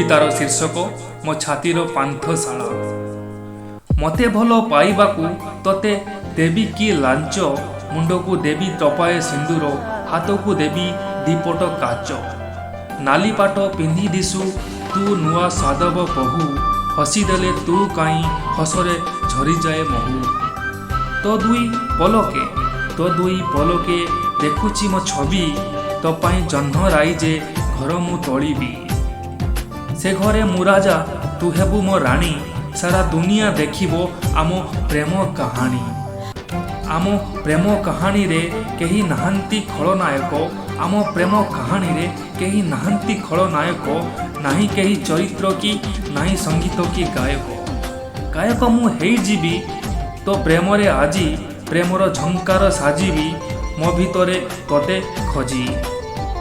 कवितार शीर्षक मो छातीर पान्थशाला। मते भल पाइबाकू तते देवी कि लांच, मुंडकू देवी टपाए सिंदूर, हाथकू देवी दीपट काच। नाली पाट पिंधि दिशु तू नुआ सादब बहु, हसीदेले तू काई हसरे झरी जाए महू। तो दुई पलके देखुची मो छवि, तो पाई जह्न राइजे घर मु तोलिबी। से घरे मु राजा तू हेबु मो राणी, सारा दुनिया देखिबो आम प्रेम कहानी। आम प्रेम कहानी रे केही नाहंती खलनायक, आम प्रेम कहानी रे केही नाहंती खलनायक, नाही केही चरित्र की नाही संगीत की गायक। गायक मु हेई जीवी तो प्रेम रे आजी, प्रेमर झंकार साजीबी मो भितरे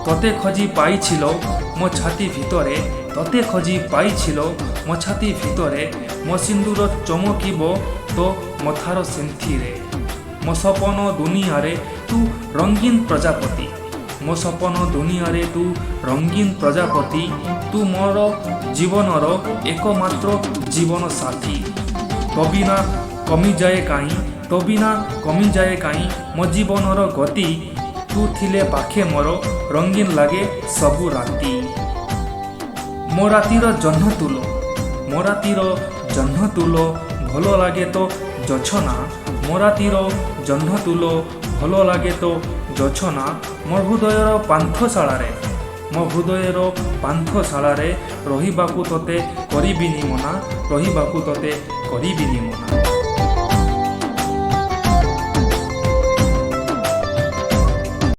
तते खोजी पाइछिलो मो छाती भितरे, तते खोजी पाइछिलो मो छाती भितरे। मो सिंदूर चमकिबो तो मथार सिंथिरे, मो सपन दुनिया रे तू रंगीन प्रजापति, मो सपन दुनिया रे तू रंगीन प्रजापति। तू मोर जीवनर एकमात्र जीवन साथी। तो बिना कमी जाए काई मो जीवनर गति, तू थिले पाखे मोर रंगीन लागे सबु राती। मो रातिर जह्न तुलो भलो लागे तो जछना, मो रातिर जह्न तुलो भलो लागे तो जछना। मो हृदयर पान्थशाला रे रहिबाकू तते करिबिनी मना, रहिबाकू तते करिबिनी मना।